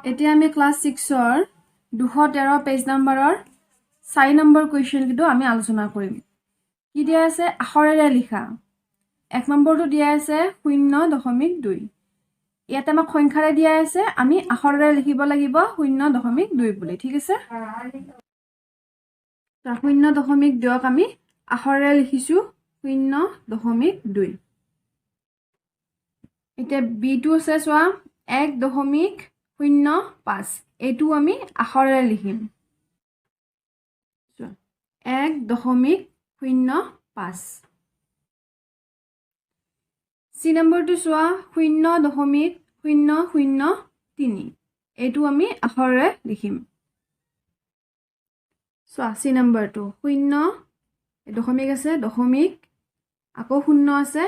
এতিয়া আমি ক্লাস 6 ৰ 213 পেজ নম্বৰৰ 4 নম্বৰ কুৱেশ্যন কিটো আমি আলোচনা কৰিম। কি দিয়া আছে আখৰেৰে লিখা। 1 নম্বৰটো দিয়া আছে 0.2। ইয়াতে আমাক সংখ্যাৰে দিয়া আছে, আমি আখৰেৰে লিখিব লাগিব 0.2 বুলি, ঠিক আছে? 0.2ক আমি আখৰেৰে লিখিছো 0.2। এতিয়া b টো আছে চোৱা 1.05। এইটো আমি আখৰেৰে লিখিম। 1.05। চি নম্বৰটো চোৱা 0.003। এইটো আমি আখৰেৰে লিখিম। চোৱা চি নম্বৰটো 0 দশমিক আছে, দশমিক আকৌ 0 আছে,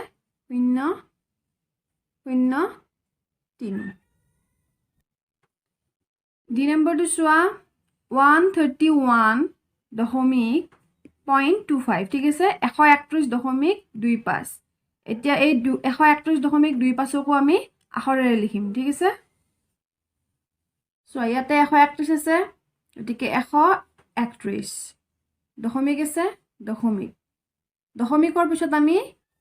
0.03। ডি নম্বৰটো চোৱা 131.25, ঠিক আছে? 131.25। এতিয়া এই 131.25কো আমি আখৰেৰে লিখিম, ঠিক আছে? চোৱা ইয়াতে 131 আছে, গতিকে 131। দশমিক আছে, দশমিক। দশমিকৰ পিছত আমি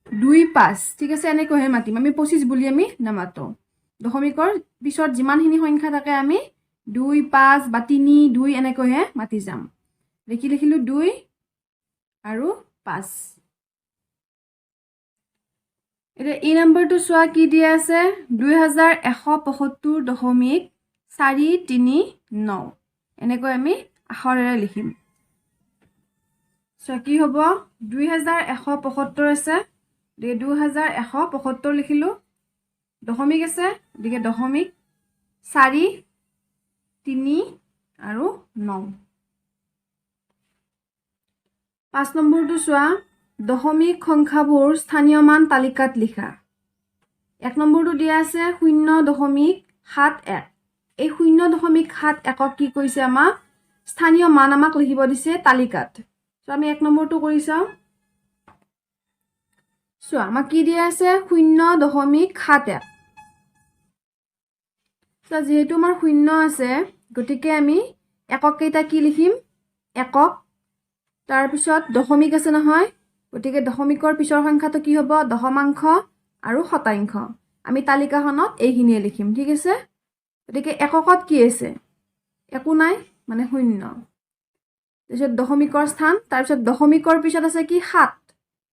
25, ঠিক আছে? এনেকৈহে মাতিম, আমি 25 বুলি আমি নামাতো। দশমিকৰ পিছত যিমানখিনি সংখ্যা থাকে আমি 2, 5 বা 3, 2 এনেকৈহে মাতি যাম। লিখিলো 2 আৰু 5। এতিয়া ই নম্বৰটো চোৱা কি দিয়া আছে 2175.439। এনেকৈ আমি আখৰেৰে লিখিম। চোৱা কি হ'ব 2175 আছে, 2175 লিখিলো। দশমিক আছে, গতিকে দশমিক 4, 3 আৰু 9। 5 নম্বৰটো চোৱা দশমিক সংখ্যাবোৰ স্থানীয় মান তালিকাত লিখা। 1 নম্বৰটো দিয়া আছে 0.71। এই 0.71ক কি কৈছে আমাক স্থানীয় মান আমাক লিখিব দিছে তালিকাত। সো আমি 1 নম্বৰটো কৰি চাও। সো আমাক কি দিয়া আছে 0.71। সো যেহেতু আমাৰ 0 আছে, গতিকে আমি একক কেইটা কি লিখিম একক। তাৰ পিছত দশমিক আছে নহয়, গতিকে দশমিকৰ পিছৰ সংখ্যাটো কি হ'ব দশমাংশ আৰু শতাংশ। আমি তালিকাখনত এইখিনিয়ে লিখিম, ঠিক আছে? গতিকে এককত কি আছে একো নাই, মানে 0। তাৰপিছত দশমিকৰ স্থান, তাৰপিছত দশমিকৰ পিছত আছে কি 7।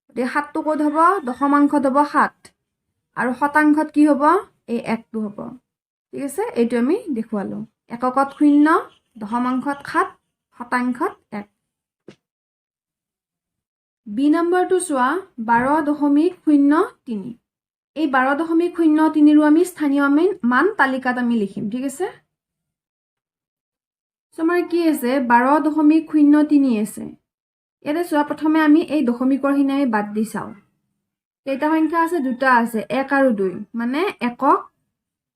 গতিকে 7টো ক'ত হ'ব দশমাংশত হ'ব 7, আৰু শতাংশত কি হ'ব এই 1টো হ'ব, ঠিক আছে? এইটো আমি দেখুৱালো। এককত 0, দশমাংশত 7, শতাংশত 1। বি নম্বৰটো চোৱা 12.03। এই 12.03ৰো আমি স্থানীয় মান তালিকাত আমি লিখিম, ঠিক আছে? সো আমাৰ কি আছে 12.03 আছে। ইয়াতে চোৱা প্ৰথমে আমি এই দশমিকৰ খিনি আমি বাদ দি চাও। কেইটা সংখ্যা আছে দুটা আছে, 1 আৰু 2, মানে একক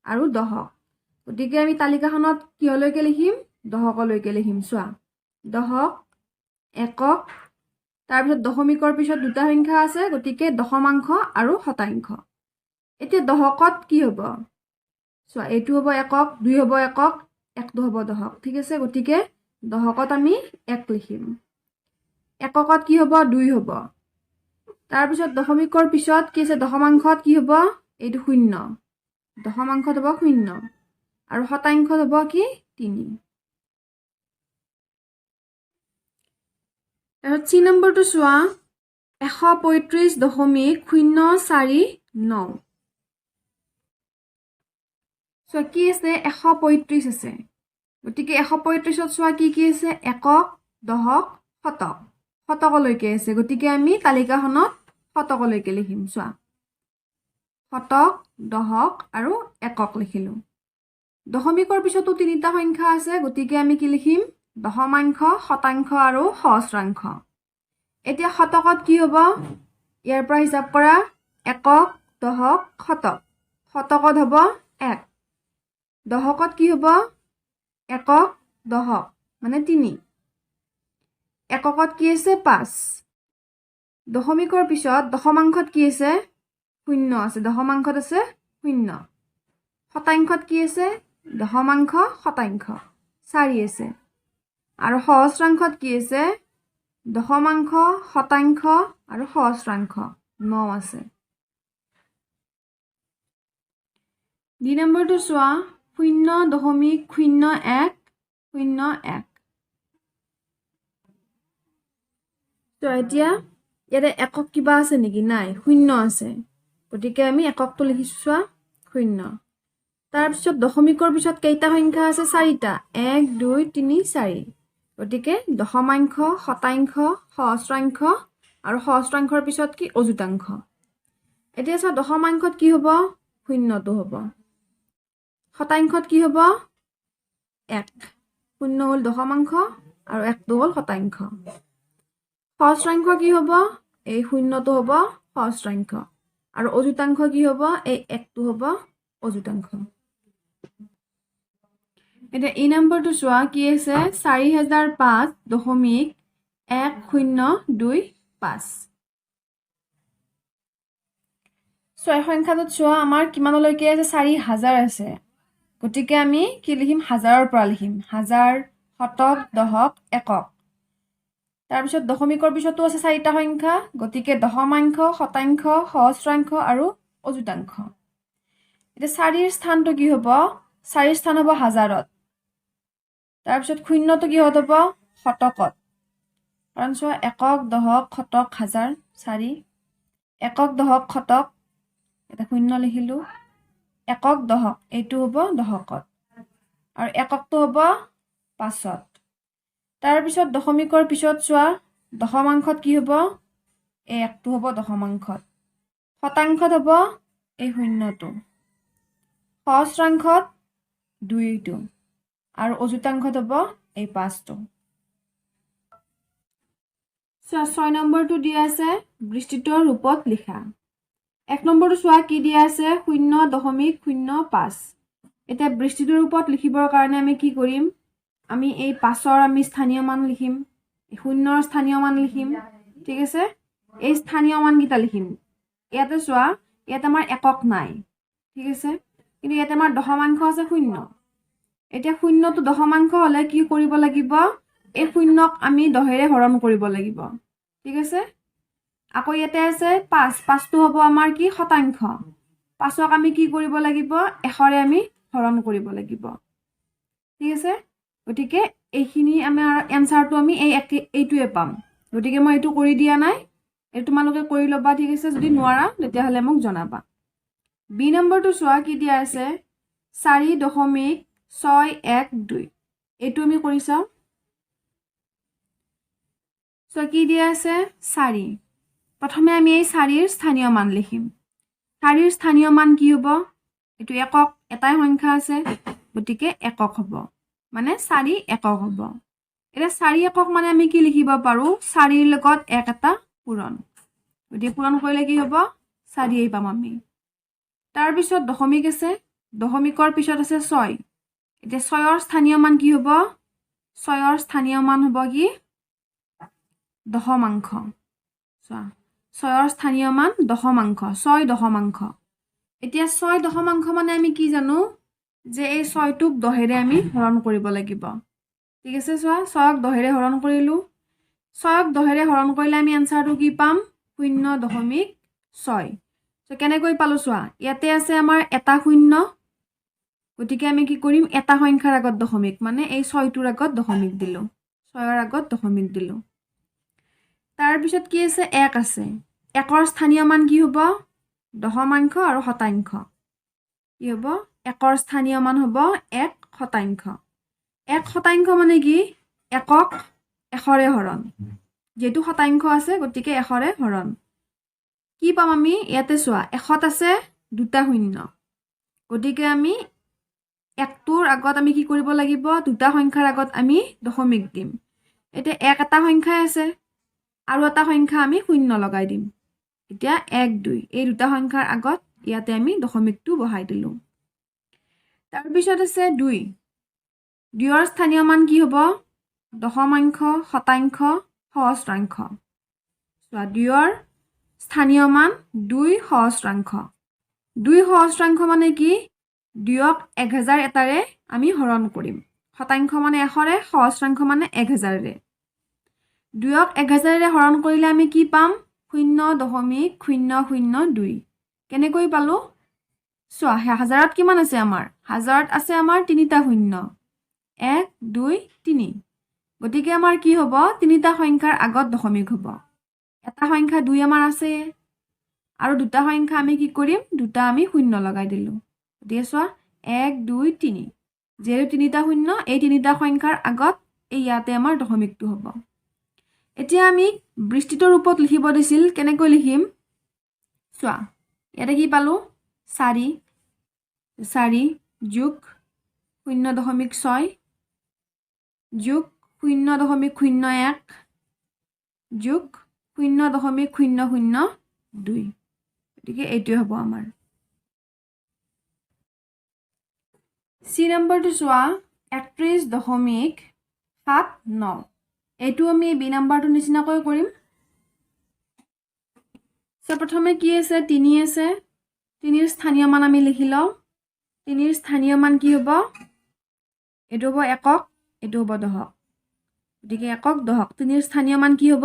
আৰু দশক। গতিকে আমি তালিকাখনত কিহলৈকে লিখিম দশকলৈকে লিখিম। চোৱা দশক, একক, তাৰপিছত দশমিকৰ পিছত দুটা সংখ্যা আছে, গতিকে দশমাংশ আৰু শতাংশ। এতিয়া দশকত কি হ'ব চোৱা এইটো হ'ব একক, 2 হ'ব একক, 1টো হ'ব দশক, ঠিক আছে? গতিকে দশকত আমি 1 লিখিম। এককত কি হ'ব 2 হ'ব। তাৰপিছত দশমিকৰ পিছত কি আছে দশমাংশত কি হ'ব এইটো 0, দশমাংশত হ'ব 0, আৰু শতাংশত হ'ব কি 3। তাৰপিছত চি নম্বৰটো চোৱা 135.049। চোৱা কি আছে 135 আছে, গতিকে 135ত চোৱা কি কি আছে একক, দশক, শতক। শতকলৈকে আছে, গতিকে আমি তালিকাখনত শতকলৈকে লিখিম। চোৱা শতক, দশক আৰু একক লিখিলো। দশমিকৰ পিছতো তিনিটা সংখ্যা আছে, গতিকে আমি কি লিখিম দশমাংশ, শতাংশ আৰু সহস্ৰাংশ। এতিয়া শতকত কি হ'ব ইয়াৰ পৰা হিচাপ কৰা একক, দশক, শতক। শতকত হ'ব 1। দশকত কি হ'ব একক, দশক, মানে 3। এককত কি আছে 5। দশমিকৰ পিছত দশমাংশত কি আছে 0 আছে, দশমাংশত আছে 0। শতাংশত কি আছে দশমাংশ শতাংশ 4 আছে আৰু সহস্ৰাংশত কি আছে দশমাংশ শতাংশ আৰু সহস্ৰাংশ 9 আছে দুই নম্বৰটো চোৱা 0.0101 তো এতিয়া ইয়াতে একক কিবা আছে নেকি নাই শূন্য আছে গতিকে আমি এককটো লিখিছো চোৱা শূন্য তাৰপিছত দশমিকৰ পিছত কেইটা সংখ্যা আছে 4টা 1 2 3 4 গতিকে দশমাংশ শতাংশ সহস্ৰাংশ আৰু সহস্ৰাংশৰ পিছত কি অযুতাংশ এতিয়া চোৱা দশমাংশত কি হ'ব শূন্যটো হ'ব শতাংশত কি হ'ব 1 শূন্য হ'ল দশমাংশ আৰু 1টো হ'ল শতাংশ সহস্ৰাংশ কি হ'ব এই শূন্যটো হ'ব সহস্ৰাংশ আৰু অযুতাংশ কি হ'ব এই 1টো হ'ব অযুতাংশ এটা এই নম্বৰটো চোৱা কি আছে 4005.1025 ছয় সংখ্যাটোত চোৱা আমাৰ কিমানলৈকে আছে 4000 আছে গতিকে আমি কি লিখিম হাজাৰৰ পৰা লিখিম হাজাৰ শতক দশক একক তাৰপিছত দশমিকৰ পিছতো আছে 4টা সংখ্যা গতিকে দশমাংশ শতাংশ সহস্ৰাংশ আৰু অযুতাংশ এটা 4ৰ স্থানটো কি হ'ব 4ৰ স্থান হ'ব হাজাৰত তাৰপিছত শূন্যটো কি হ'ব শতকত কাৰণ চোৱা একক দশক শতক হাজাৰ 4 একক দশক শতক এটা শূন্য লিখিলো একক দশক এইটো হ'ব দশকত আৰু এককটো হ'ব 5ত তাৰপিছত দশমিকৰ পিছত চোৱা দশমাংশত কি হ'ব এই 1টো হ'ব দশমাংশত শতাংশত হ'ব এই শূন্যটো সহস্ৰাংশত 2টো আৰু অযুতাংশত হ'ব এই 5টো চোৱা 6 নম্বৰটো দিয়া আছে বিস্তৃত ৰূপত লিখা 1 নম্বৰটো চোৱা কি দিয়া আছে 0.05 এটা বিস্তৃত ৰূপত লিখিবৰ কাৰণে আমি কি কৰিম আমি এই 5ৰ আমি স্থানীয় মান লিখিম 0ৰ স্থানীয় মান লিখিম ঠিক আছে এই স্থানীয় মান কিটা লিখিম ইয়াতে চোৱা ইয়াতে আমাৰ একক নাই ঠিক আছে কিন্তু ইয়াতে আমাৰ দশমাংশ আছে 0 এতিয়া 0টো দশমাংশ হলে কি কৰিব লাগিব এই 0ক আমি 10ৰে হৰণ কৰিব লাগিব ঠিক আছে আকৌ ইয়াতে আছে 5টো হ'ব আমাৰ কি শতাংশ 5ক আমি কি কৰিব লাগিব 1ৰে আমি হৰণ কৰিব লাগিব ঠিক আছে গতিকে এইখিনি আমাৰ এনসাৰটো আমি এইটোৱে পাম গতিকে মই এইটো কৰি দিয়া নাই এই তোমালোকে কৰি লবা ঠিক আছে যদি নোৱাৰা তেতিয়া হলে মোক জনাবা বি নম্বৰটো চোৱা কি দিয়া আছে 4.612 এইটো আমি কৰি চাও চোৱা কি দিয়া আছে 4 প্ৰথমে আমি এই 4ৰ স্থানীয় মান লিখিম 4ৰ স্থানীয় মান কি হ'ব এটো একক এটাই সংখ্যা আছে গতিকে একক হ'ব মানে 4 একক হ'ব এটা 4 একক মানে আমি কি লিখিব পাৰো 4ৰ লগত 1 এটা পূৰণ গতিকে পূৰণ কৰিলে কি হ'ব 4 এই পাম আমি তাৰ পিছত দশমিক আছে দশমিকৰ পিছত আছে 6 এতিয়া 6ৰ স্থানীয় মান কি হ'ব 6ৰ স্থানীয় মান হ'ব কি দশমাংশ চোৱা 6ৰ স্থানীয় মান দশমাংশ 6 দশমাংশ এতিয়া 6 দশমাংশ মানে আমি কি জানো যে এই 6টোক 10ৰে আমি হৰণ কৰিব লাগিব ঠিক আছে চোৱা 6ক 10ৰে হৰণ কৰিলো 6ক 10ৰে হৰণ কৰিলে আমি আনসাৰটো কি পাম 0.6 তো কেনেকৈ পালো চোৱা ইয়াতে আছে আমাৰ এটা শূন্য গতিকে আমি কি কৰিম এটা সংখ্যাৰ আগত দশমিক মানে এই 6টোৰ আগত দশমিক দিলো 6ৰ আগত দশমিক দিলো তাৰ পিছত কি আছে 1 আছে 1ৰ স্থানীয় মান কি হ'ব দশমাংশ আৰু শতাংশ কি হ'ব 1ৰ স্থানীয় মান হ'ব 1 শতাংশ 1 শতাংশ মানে কি একক 1ৰে হৰণ যেটো শতাংশ আছে গতিকে 1ৰে হৰণ কি পাম আমি ইয়াতে চোৱা 1ত আছে দুটা শূন্য গতিকে আমি 1টোৰ আগত আমি কি কৰিব লাগিব দুটা সংখ্যাৰ আগত আমি দশমিক দিম এতিয়া 1 এটা সংখ্যা আছে আৰু এটা সংখ্যা আমি শূন্য লগাই দিম এতিয়া 1 2 এই দুটা সংখ্যাৰ আগত ইয়াতে আমি দশমিকটো বহাই দিলো তাৰ পিছত আছে 2 2ৰ স্থানীয় মান কি হ'ব দশমাংশ শতাংশ সহস্ৰাংশ চোৱা 2ৰ স্থানীয় মান 2 সহস্ৰাংশ 2 সহস্ৰাংশ মানে কি 2ক 1000 এটাৰে আমি হৰণ কৰিম শতাংশ মানে 100ৰে সহস্ৰাংশ মানে 1000ৰে 2ক 1000ৰে হৰণ কৰিলে আমি কি পাম 0.002 কেনেকৈ পালো চোৱা হাজাৰত কিমান আছে আমাৰ হাজাৰত আছে আমাৰ তিনিটা শূন্য 1 2 3 গতিকে আমাৰ কি হ'ব তিনিটা সংখ্যাৰ আগত দশমিক হ'ব এটা সংখ্যা 2 আমাৰ আছে আৰু দুটা সংখ্যা আমি কি কৰিম দুটা আমি শূন্য লগাই দিলো গতিকে চোৱা 1 2 3 যেহেতু তিনিটা শূন্য এই তিনিটা সংখ্যাৰ আগত এই ইয়াতে আমাৰ দশমিকটো হ'ব এতিয়া আমি বিস্তৃত ৰূপত লিখিব দিছিল কেনেকৈ লিখিম চোৱা ইয়াতে কি পালো 4 যোগ 0.6 যোগ 0.01 যোগ 0.002 গতিকে এইটোৱে হ'ব আমাৰ সি নম্বৰটো চোৱা 31.79 এইটো আমি বি নম্বৰটো নিচিনাকৈ কৰিম প্ৰথমে কি আছে 3 আছে 3ৰ স্থানীয় মান আমি লিখি লওঁ 3ৰ স্থানীয় মান কি হ'ব এইটো হ'ব একক এইটো হ'ব দশক গতিকে একক দশক 3ৰ স্থানীয় মান কি হ'ব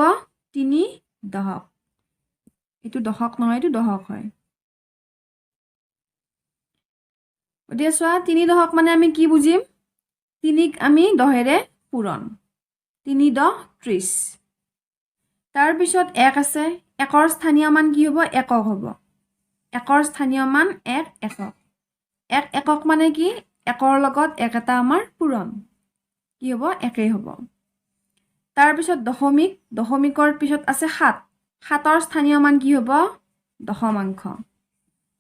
3 দশক এইটো দশক নহয় এইটো দশক হয় গতিকে চোৱা 3 দশক মানে আমি কি বুজিম 3ক আমি 10ৰে পূৰণ 3 10 30 তাৰ পিছত 1 আছে 1ৰ স্থানীয় মান কি হ'ব একক হ'ব 1ৰ স্থানীয় মান 1 একক 1 একক মানে কি 1ৰ লগত 1 এটা আমাৰ পূৰণ কি হ'ব একেই হ'ব তাৰ পিছত দশমিকৰ পিছত আছে 7 7ৰ স্থানীয় মান কি হ'ব দশমাংশ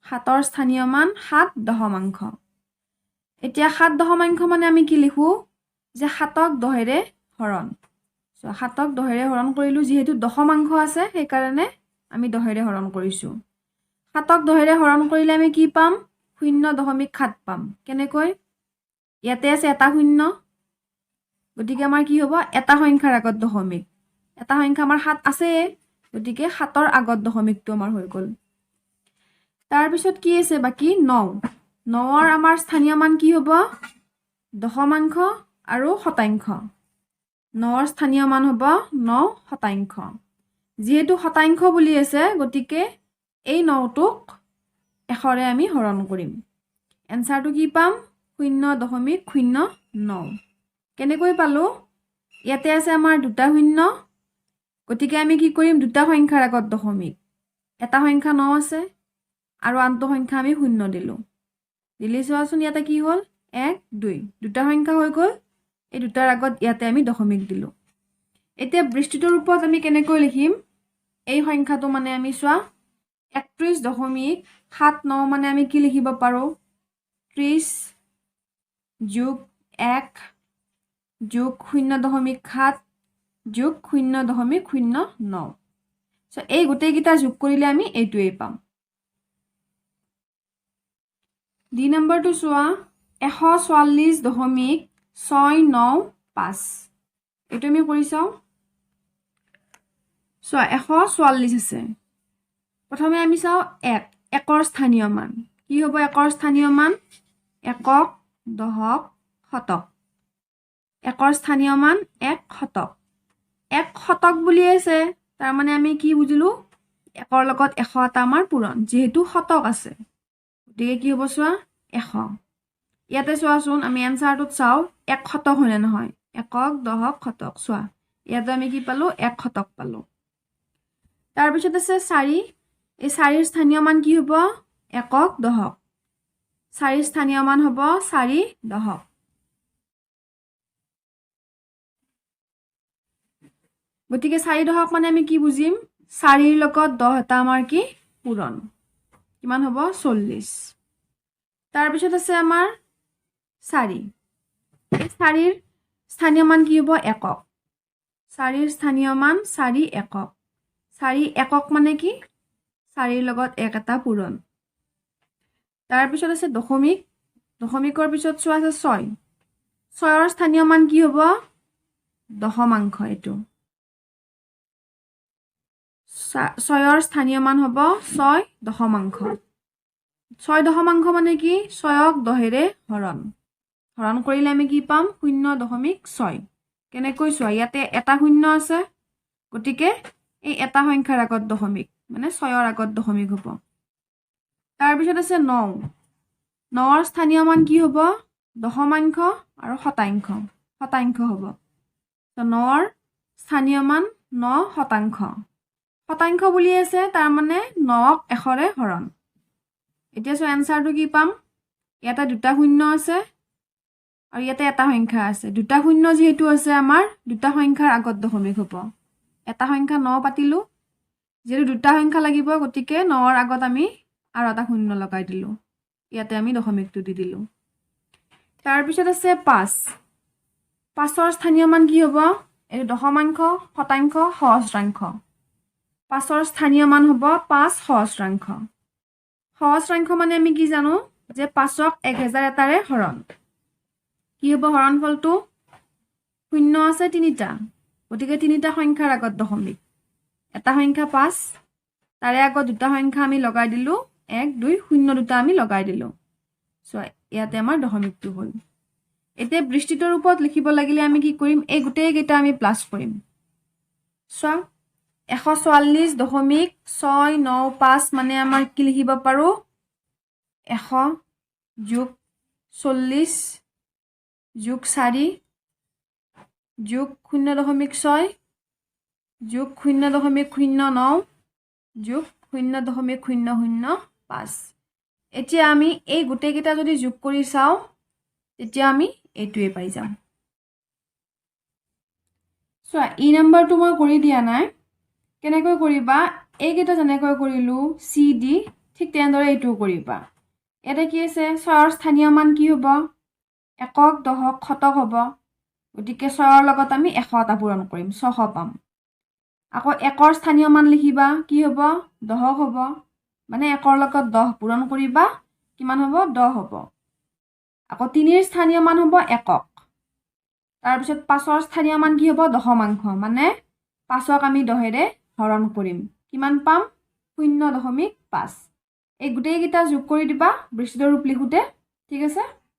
7ৰ স্থানীয় মান 7 দশমাংশ এতিয়া 7 দশমাংশ মানে আমি কি লিখো যে 7ক 10ৰে হৰণ সো 7ক 10ৰে হৰণ কৰিলো যেহেতু দশমাংশ আছে সেই কাৰণে আমি 10ৰে হৰণ কৰিছো 7ক 10ৰে হৰণ কৰিলে আমি কি পাম 0.7 পাম কেনেকৈ ইয়াতে আছে এটা শূন্য গতিকে আমাৰ কি হ'ব এটা সংখ্যাৰ আগত দশমিক এটা সংখ্যা আমাৰ 7 আছে গতিকে 7ৰ আগত দশমিকটো আমাৰ হৈ গ'ল তাৰ পিছত কি আছে বাকি 9 9ৰ আমাৰ স্থানীয় মান কি হ'ব দশমাংশ আৰু শতাংশ 9ৰ স্থানীয় মান হ'ব 9 শতাংশ যেহেতু শতাংশ বুলি আছে গতিকে এই 9টোক 100ৰে আমি হৰণ কৰিম এনসাৰটো কি পাম 0.09 কেনেকৈ পালো ইয়াতে আছে আমাৰ দুটা শূন্য গতিকে আমি কি কৰিম দুটা সংখ্যাৰ আগত দশমিক এটা সংখ্যা 9 আছে আৰু আনটো সংখ্যা আমি শূন্য দিলো দিলি চোৱাচোন ইয়াতে কি হ'ল 1 2 দুটা সংখ্যা হৈ গ'ল এই দুটাৰ আগত ইয়াতে আমি দশমিক দিলো এতিয়া বিস্তৃত ৰূপত আমি কেনেকৈ লিখিম এই সংখ্যাটো মানে আমি চোৱা 31.79 মানে আমি কি লিখিব পাৰো 30 যোগ 1 যোগ 0.7 যোগ 0.09 সো এই গোটেইকেইটা যোগ কৰিলে আমি এইটোৱেই পাম ডি নম্বৰটো চোৱা 144.695 এইটো আমি কৰি চাওঁ চোৱা 144 আছে প্ৰথমে আমি চাওঁ 1 1ৰ স্থানীয় মান কি হ'ব 1ৰ স্থানীয় মান একক দশক শতক 1ৰ স্থানীয় মান 1 শতক 1 শতক বুলি আছে তাৰ মানে আমি কি বুজিলো 1ৰ লগত 100 এটা আমাৰ পূৰণ যেহেতু শতক আছে গতিকে কি হ'ব চোৱা 100 ইয়াতে চোৱাচোন আমি এনসাৰটোত চাওঁ 1 শতক হয়নে নহয় একক দশক শতক চোৱা ইয়াতে আমি কি পালো 1 শতক পালো তাৰ পিছত আছে 4 এই 4ৰ স্থানীয় মান কি হ'ব একক দশক 4ৰ স্থানীয় মান হ'ব 4 দশক গতিকে 4 দশক মানে আমি কি বুজিম 4ৰ লগত 10 এটা আমাৰ কি পূৰণ কিমান হ'ব 40 তাৰ পিছত আছে আমাৰ 4 এই 4ৰ স্থানীয় মান কি হ'ব একক 4ৰ স্থানীয় মান 4 একক 4 একক মানে কি 4ৰ লগত 1 এটা পূৰণ তাৰ পিছত আছে দশমিকৰ পিছত চোৱা আছে 6 6ৰ স্থানীয় মান কি হ'ব দশমাংশ এইটো 6ৰ স্থানীয় মান হ'ব 6 দশমাংশ 6 দশমাংশ মানে কি 6ক 10ৰে হৰণ কৰিলে আমি কি পাম 0.6 কেনেকৈ চোৱা ইয়াতে এটা শূন্য আছে গতিকে এই এটা সংখ্যাৰ আগত দশমিক মানে 6ৰ আগত দশমিক হ'ব তাৰ পিছত আছে 9 9ৰ স্থানীয় মান কি হ'ব দশমাংশ আৰু শতাংশ হ'ব তো 9ৰ স্থানীয় মান 9 শতাংশ বুলি আছে তাৰ মানে 9ক 1ৰে হৰণ এতিয়া সো এনসাৰটো কি পাম ইয়াতে দুটা শূন্য আছে আৰু ইয়াতে এটা সংখ্যা আছে দুটা শূন্য যেহেতু আছে আমাৰ দুটা সংখ্যাৰ আগত দশমিক হ'ব এটা সংখ্যা 9 পাতিলো যেহেতু দুটা সংখ্যা লাগিব গতিকে 9ৰ আগত আমি আৰু এটা শূন্য লগাই দিলো ইয়াতে আমি দশমিকটো দি দিলো তাৰ পিছত আছে 5 5ৰ স্থানীয় মান কি হ'ব এই দশমাংশ শতাংশ সহস্ৰাংশ 5ৰ স্থানীয় মান হ'ব 5 সহস্ৰাংশ মানে আমি কি জানো যে 5ক 1000 এটাৰে হৰণ কি হ'ব হৰণফলটো শূন্য আছে তিনিটা গতিকে তিনিটা সংখ্যাৰ আগত দশমিক এটা সংখ্যা 5 তাৰে আগত দুটা সংখ্যা আমি লগাই দিলো 1 2 0 দুটা আমি লগাই দিলো সো ইয়াতে আমাৰ দশমিকটো হ'ল এতিয়া বৃষ্টিটোৰ ওপৰত লিখিব লাগিলে আমি কি কৰিম এই গোটেই কেইটা আমি প্লাস কৰিম সো 144.695 মানে আমাৰ কি লিখিব পাৰো 100 যোগ 40 যোগ 4 যোগ 0.6 যোগ 0.09 যোগ 0.005 এতিয়া আমি এই গোটেই কেইটা যদি যোগ কৰি চাও তেতিয়া আমি এইটোৱে পাই যাম সো ই নাম্বাৰটো মই কৰি দিয়া নাই কেনেকৈ কৰিবা এই কেইটা যেনেকৈ কৰিলো সি ডি ঠিক তেনেদৰে এইটো কৰিবা এটা কি আছে 6ৰ স্থানীয় মান কি হ'ব একক দশক শতক হ'ব গতিকে 6ৰ লগত আমি 100 টা পূৰণ কৰিম 600 পাম আকৌ 1ৰ স্থানীয় মান লিখিবা কি হ'ব দশক হ'ব মানে 1ৰ লগত 10 পূৰণ কৰিবা কিমান হ'ব 10 হ'ব আকৌ 3ৰ স্থানীয় মান হ'ব একক তাৰ পিছত 5ৰ স্থানীয় মান কি হ'ব দশমাংশ মানে 5ক আমি 10ৰে হৰণ কৰিম কিমান পাম 0.5 এই গোটেই কেইটা যোগ কৰি দিবা বৃষ্টিৰ ৰূপ লিখোতে ঠিক আছে